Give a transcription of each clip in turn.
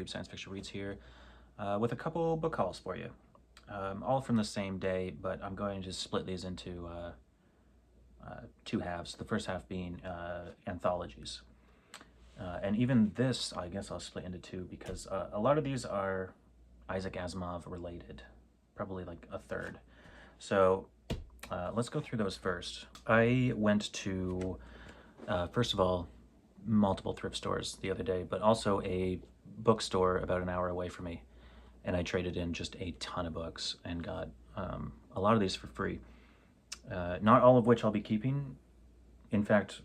Booktube Science Fiction Reads here with a couple book hauls for you. All from the same day, but I'm going to split these into two halves. The first half being anthologies. And even this, I guess I'll split into two because a lot of these are Isaac Asimov related, probably like a third. So let's go through those first. I went to, first of all, multiple thrift stores the other day, but also a bookstore about an hour away from me. And I traded in just a ton of books and got a lot of these for free. Not all of which I'll be keeping. In fact,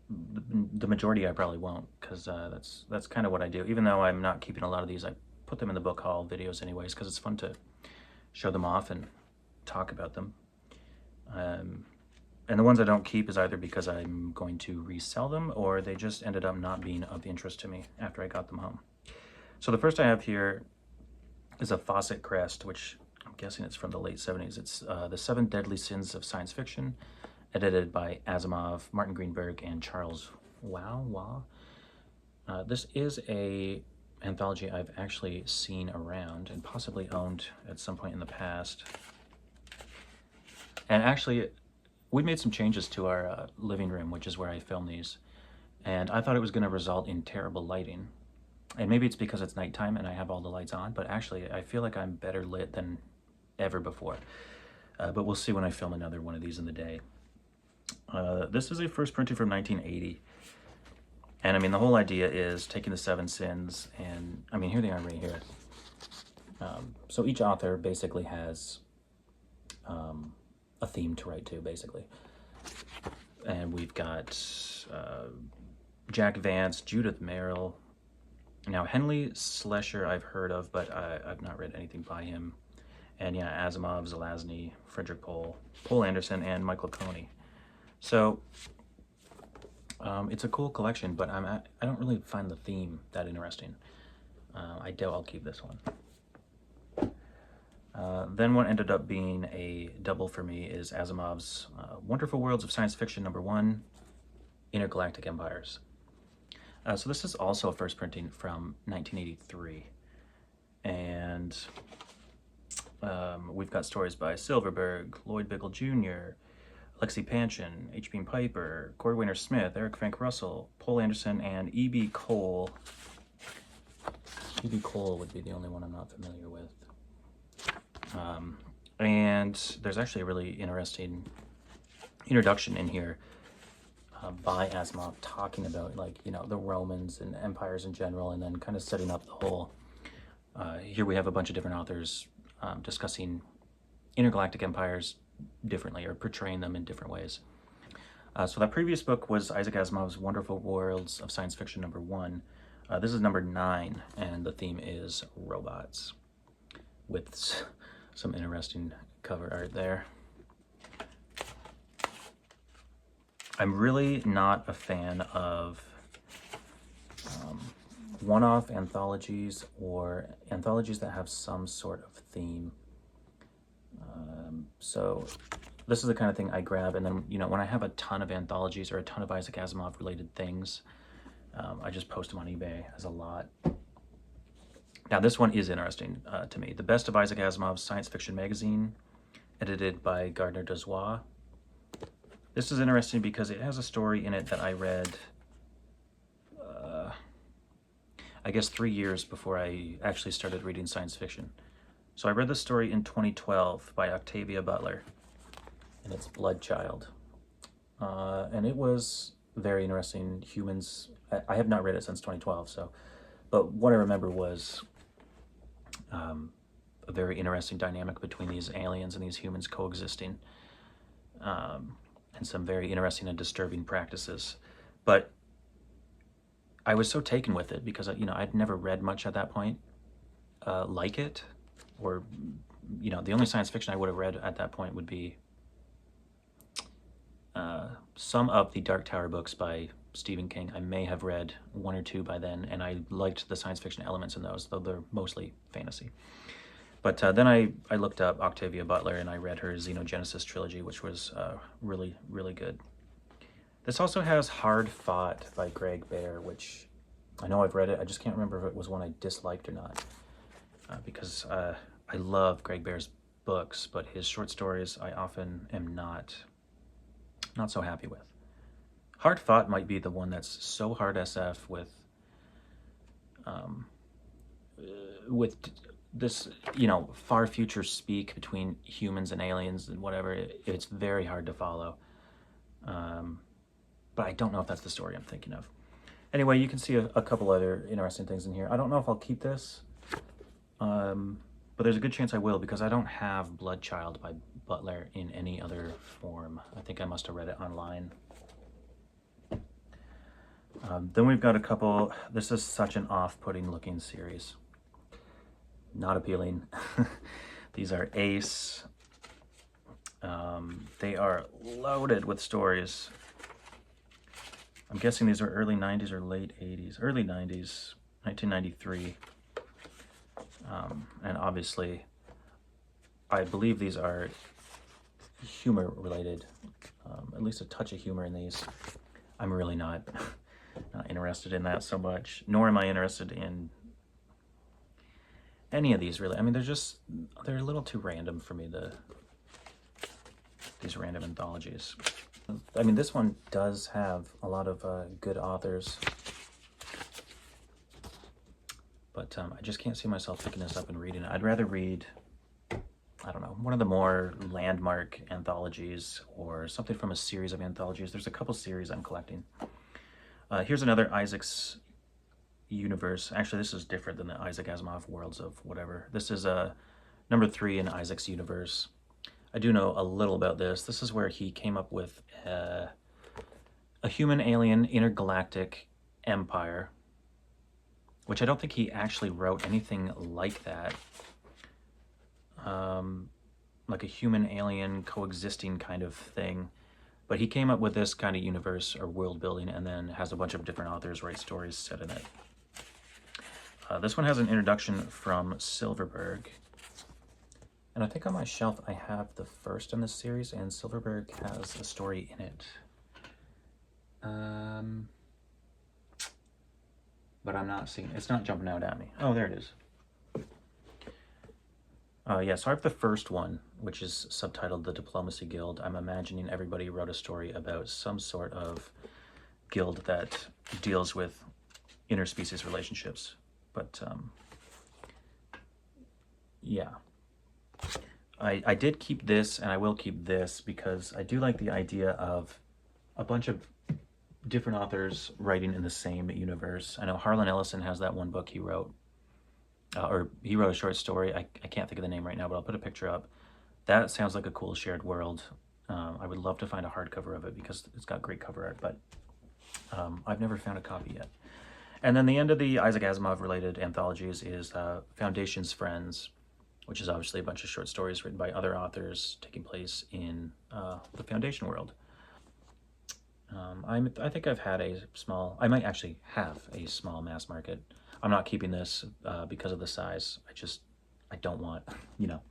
the majority I probably won't, because that's kind of what I do. Even though I'm not keeping a lot of these, I put them in the book haul videos anyways, because it's fun to show them off and talk about them. And the ones I don't keep is either because I'm going to resell them or they just ended up not being of interest to me after I got them home. So the first I have here is a Fawcett Crest, which I'm guessing it's from the late 70s. It's The Seven Deadly Sins of Science Fiction, edited by Asimov, Martin Greenberg, and Charles Wow. This is a anthology I've actually seen around and possibly owned at some point in the past. And actually, we made some changes to our living room, which is where I film these. And I thought it was going to result in terrible lighting. And maybe it's because it's nighttime and I have all the lights on, but actually I feel like I'm better lit than ever before. But we'll see when I film another one of these in the day. This is a first printing from 1980. And I mean, the whole idea is taking the seven sins and, I mean, here they are right here. So each author basically has a theme to write to, basically. And we've got Jack Vance, Judith Merrill. Now, Henry Slesher I've heard of, but I've not read anything by him. And yeah, Asimov, Zelazny, Frederick Pohl, Poul Anderson, and Michael Coney. So it's a cool collection, but I don't really find the theme that interesting. I doubt I'll keep this one. Then what ended up being a double for me is Asimov's Wonderful Worlds of Science Fiction #1, Intergalactic Empires. So this is also a first printing from 1983. And we've got stories by Silverberg, Lloyd Bickel Jr., Lexi Panchin, H. Beam Piper, Cordwainer Smith, Eric Frank Russell, Poul Anderson, and E.B. Cole. E.B. Cole would be the only one I'm not familiar with. And there's actually a really interesting introduction in here by Asimov talking about, like, you know, the Romans and empires in general, and then kind of setting up the whole, here we have a bunch of different authors discussing intergalactic empires differently or portraying them in different ways. So that previous book was Isaac Asimov's Wonderful Worlds of Science Fiction #1. This is number 9, and the theme is robots, with some interesting cover art there. I'm really not a fan of one-off anthologies or anthologies that have some sort of theme. So this is the kind of thing I grab, and then, you know, when I have a ton of anthologies or a ton of Isaac Asimov related things, I just post them on eBay as a lot. Now this one is interesting to me. The Best of Isaac Asimov's Science Fiction Magazine, edited by Gardner Dozois. This is interesting because it has a story in it that I read, I guess 3 years before I actually started reading science fiction. So I read this story in 2012 by Octavia Butler, and it's Bloodchild. And it was very interesting. Humans, I have not read it since 2012, so, but what I remember was a very interesting dynamic between these aliens and these humans coexisting, and some very interesting and disturbing practices. But I was so taken with it because, you know, I'd never read much at that point like it, or, you know, the only science fiction I would have read at that point would be some of the Dark Tower books by Stephen King. I may have read 1 or 2 by then, and I liked the science fiction elements in those, though they're mostly fantasy. But then I looked up Octavia Butler, and I read her Xenogenesis trilogy, which was really, really good. This also has Hard Fought by Greg Bear, which I know I've read it. I just can't remember if it was one I disliked or not. Because I love Greg Bear's books, but his short stories I often am not so happy with. Hard Fought might be the one that's so hard SF with this, you know, far future speak between humans and aliens and whatever. It's very hard to follow. But I don't know if that's the story I'm thinking of. Anyway, you can see a couple other interesting things in here. I don't know if I'll keep this, but there's a good chance I will, because I don't have Bloodchild by Butler in any other form. I think I must have read it online. Then we've got a couple. This is such an off-putting looking series. Not appealing. These are Ace. They are loaded with stories. I'm guessing these are early 90s or late 80s. Early 90s, 1993. And obviously, I believe these are humor related. At least a touch of humor in these. I'm really not interested in that so much, nor am I interested in any of these really. I mean, they're a little too random for me, these random anthologies. I mean, this one does have a lot of good authors, but I just can't see myself picking this up and reading it. I'd rather read, I don't know, one of the more landmark anthologies or something from a series of anthologies. There's a couple series I'm collecting. Here's another Isaac's universe. Actually, this is different than the Isaac Asimov Worlds of whatever. This is number 3 in Isaac's universe. I do know a little about this. This is where he came up with a human-alien intergalactic empire, which I don't think he actually wrote anything like that. Like a human-alien coexisting kind of thing. But he came up with this kind of universe or world building, and then has a bunch of different authors write stories set in it. This one has an introduction from Silverberg. And I think on my shelf I have the first in this series, and Silverberg has a story in it. But I'm not seeing, it's not jumping out at me. Oh, there it is. Yeah, so I have the first one, which is subtitled The Diplomacy Guild. I'm imagining everybody wrote a story about some sort of guild that deals with interspecies relationships. But, yeah. I did keep this, and I will keep this, because I do like the idea of a bunch of different authors writing in the same universe. I know Harlan Ellison has that one book he wrote. Or he wrote a short story. I can't think of the name right now, but I'll put a picture up. That sounds like a cool shared world. I would love to find a hardcover of it, because it's got great cover art, but I've never found a copy yet. And then the end of the Isaac Asimov related anthologies is Foundation's Friends, which is obviously a bunch of short stories written by other authors taking place in the Foundation world. I think I've had I might actually have a small mass market. I'm not keeping this because of the size. I don't want, you know,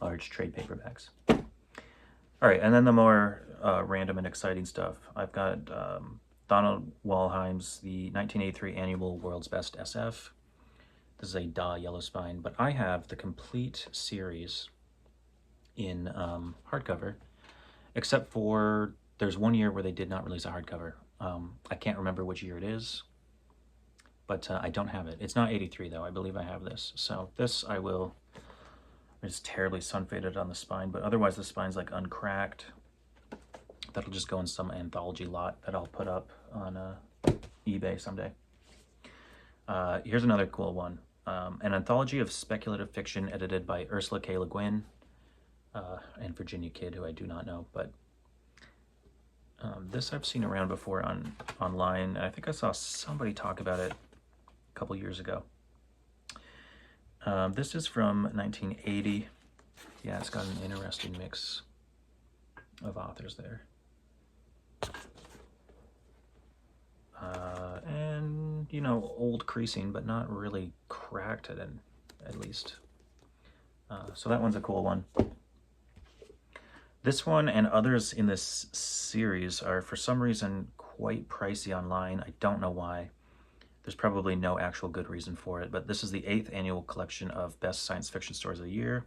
large trade paperbacks. All right, and then the more random and exciting stuff. I've got Donald Walheim's the 1983 annual World's Best SF. This is a Da Yellow Spine, but I have the complete series in hardcover, except for there's one year where they did not release a hardcover. I can't remember which year it is, but I don't have it. It's not 83 though. I believe I have this. So this I will, it's terribly sun faded on the spine, but otherwise the spine's like uncracked. That'll just go in some anthology lot that I'll put up on eBay someday. Here's another cool one. An anthology of speculative fiction edited by Ursula K. Le Guin and Virginia Kidd, who I do not know, but this I've seen around before online. I think I saw somebody talk about it a couple years ago. This is from 1980. Yeah, it's got an interesting mix of authors there. And, you know, old creasing, but not really cracked at least. So that one's a cool one. This one and others in this series are, for some reason, quite pricey online. I don't know why. There's probably no actual good reason for it, but this is the 8th annual collection of best science fiction stories of the year,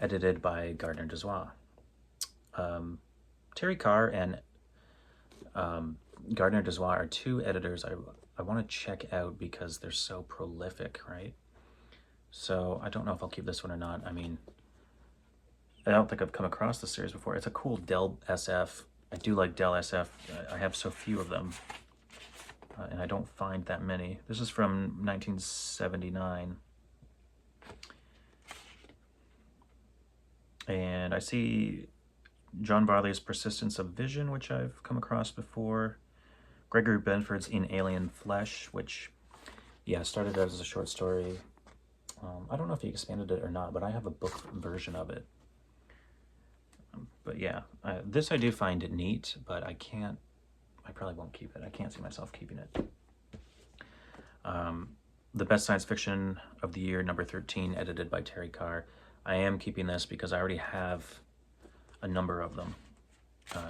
edited by Gardner Dozois. Terry Carr and Gardner Dozois are two editors I want to check out because they're so prolific, right? So I don't know if I'll keep this one or not. I mean, I don't think I've come across this series before. It's a cool Dell SF. I do like Dell SF. I have so few of them, and I don't find that many. This is from 1979. And I see John Varley's Persistence of Vision, which I've come across before. Gregory Benford's In Alien Flesh, which, yeah, started out as a short story. I don't know if he expanded it or not, but I have a book version of it. But yeah, this I do find neat, but I probably won't keep it. I can't see myself keeping it. The Best Science Fiction of the Year, number 13, edited by Terry Carr. I am keeping this because I already have a number of them.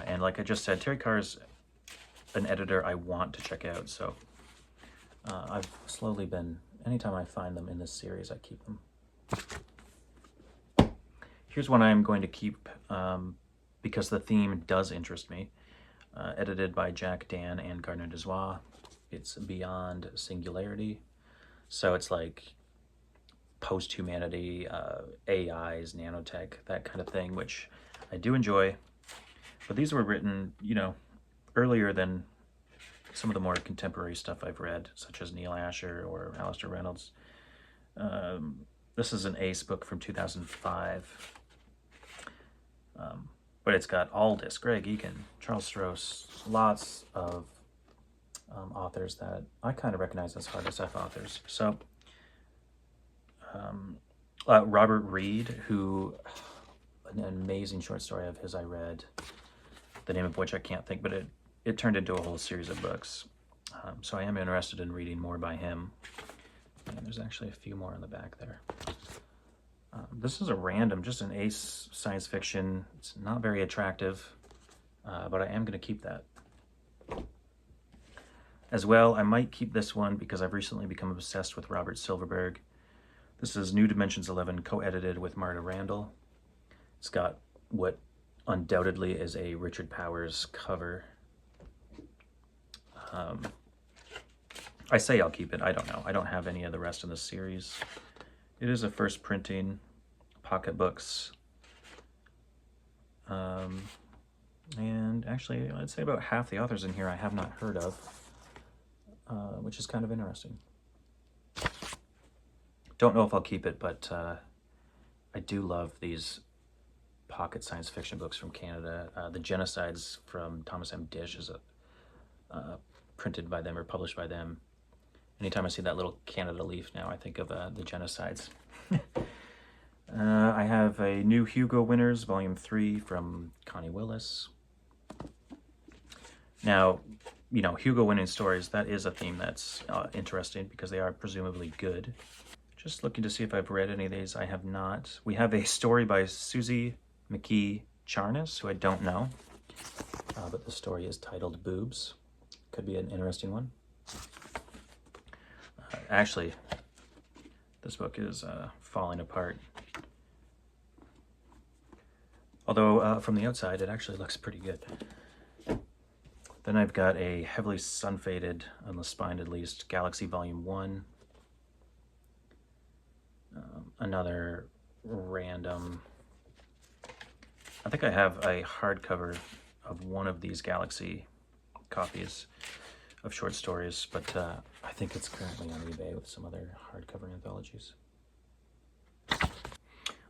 And like I just said, Terry Carr is an editor I want to check out, so I've slowly been, anytime I find them in this series, I keep them. Here's one I'm going to keep because the theme does interest me. Edited by Jack Dan and Gardner Dozois. It's Beyond Singularity. So it's like post-humanity, AIs, nanotech, that kind of thing, which I do enjoy. But these were written, you know, earlier than some of the more contemporary stuff I've read, such as Neil Asher or Alistair Reynolds. This is an Ace book from 2005. But it's got Aldous, Greg Egan, Charles Stross, lots of authors that I kind of recognize as hard SF authors. So, Robert Reed, who, an amazing short story of his I read, the name of which I can't think, but it turned into a whole series of books. So I am interested in reading more by him. And there's actually a few more on the back there. This is a random, just an Ace science fiction. It's not very attractive, but I am going to keep that. As well, I might keep this one because I've recently become obsessed with Robert Silverberg. This is New Dimensions 11, co-edited with Marta Randall. It's got what undoubtedly is a Richard Powers cover. I say I'll keep it. I don't know. I don't have any of the rest of the series. It is a first printing, pocketbooks. And actually, I'd say about half the authors in here I have not heard of, which is kind of interesting. Don't know if I'll keep it, but I do love these pocket science fiction books from Canada. The Genocides from Thomas M. Dish is printed by them or published by them. Anytime I see that little Canada leaf now, I think of the Genocides. I have a New Hugo Winners, Volume 3 from Connie Willis. Now, you know, Hugo winning stories, that is a theme that's interesting because they are presumably good. Just looking to see if I've read any of these. I have not. We have a story by Susie McKee Charnas, who I don't know, but the story is titled Boobs. Could be an interesting one. Actually, this book is falling apart. Although from the outside, it actually looks pretty good. Then I've got a heavily sun-faded, on the spine at least, Galaxy Volume 1. Another random... I think I have a hardcover of one of these Galaxy copies of short stories, but I think it's currently on eBay with some other hardcover anthologies.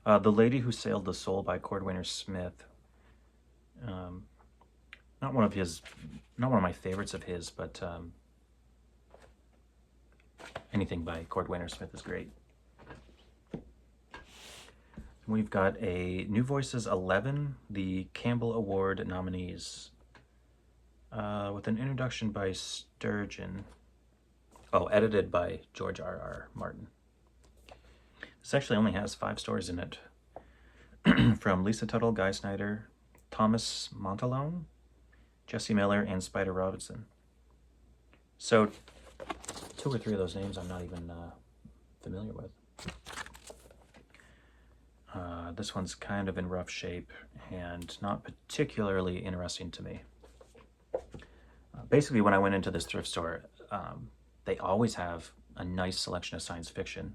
The Lady Who Sailed the Soul by Cordwainer Smith. Not one of my favorites of his, but anything by Cordwainer Smith is great. We've got a New Voices 11, the Campbell Award nominees, with an introduction by Sturgeon. Oh, edited by George R.R. Martin. This actually only has 5 stories in it. From Lisa Tuttle, Guy Snyder, Thomas Montalone, Jesse Miller, and Spider Robinson. So, 2 or 3 of those names I'm not even familiar with. This one's kind of in rough shape and not particularly interesting to me. Basically, when I went into this thrift store, they always have a nice selection of science fiction.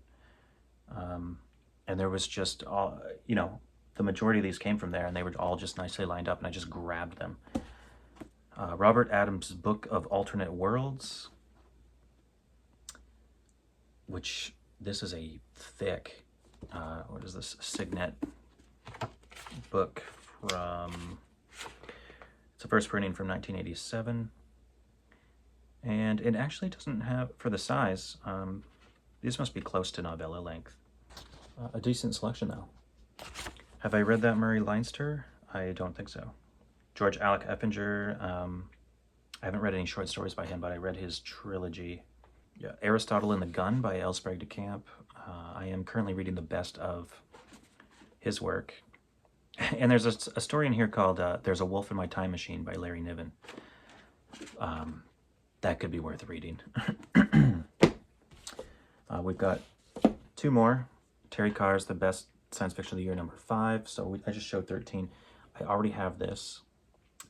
And there was just all, you know, the majority of these came from there, and they were all just nicely lined up, and I just grabbed them. Robert Adams' Book of Alternate Worlds, which this is a thick, what is this, Signet book from, it's a first printing from 1987. And it actually doesn't have, for the size, these must be close to novella length. A decent selection though. Have I read that Murray Leinster? I don't think so. George Alec Effinger, I haven't read any short stories by him, but I read his trilogy. Yeah, Aristotle and the Gun by L. Sprague de Camp. I am currently reading the best of his work. And there's a story in here called There's a Wolf in My Time Machine by Larry Niven. That could be worth reading. We've got 2 more. Terry Carr's The Best Science Fiction of the Year, number 5. So I just showed 13. I already have this.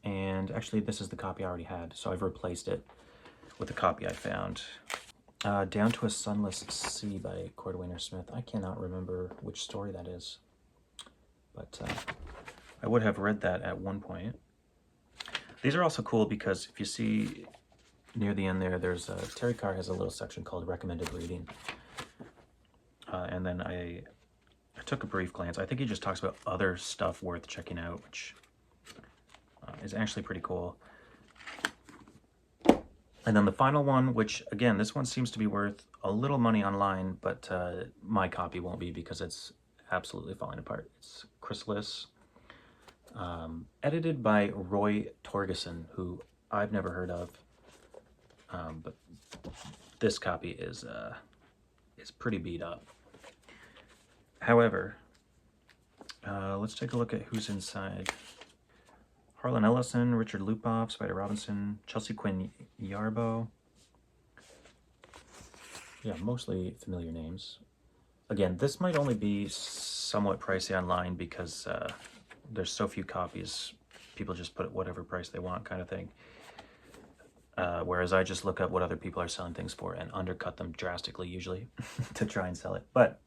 And actually, this is the copy I already had. So I've replaced it with the copy I found. Down to a Sunless Sea by Cordwainer Smith. I cannot remember which story that is. But I would have read that at one point. These are also cool because if you see near the end there, there's Terry Carr has a little section called Recommended Reading. And then I took a brief glance. I think he just talks about other stuff worth checking out, which is actually pretty cool. And then the final one, which again, this one seems to be worth a little money online, but my copy won't be because it's absolutely falling apart. It's Chrysalis, edited by Roy Torgeson, who I've never heard of, but this copy is pretty beat up. However, let's take a look at who's inside. Harlan Ellison, Richard Lupoff, Spider Robinson, Chelsea Quinn Yarbo. Yeah, mostly familiar names. Again, this might only be somewhat pricey online because there's so few copies. People just put whatever price they want kind of thing. Whereas I just look up what other people are selling things for and undercut them drastically usually to try and sell it. But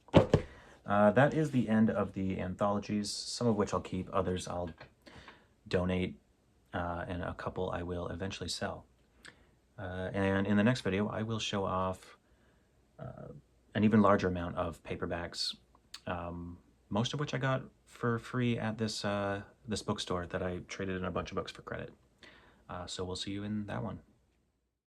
that is the end of the anthologies, some of which I'll keep, others I'll donate, and a couple I will eventually sell. And in the next video, I will show off an even larger amount of paperbacks, most of which I got for free at this bookstore that I traded in a bunch of books for credit. So we'll see you in that one.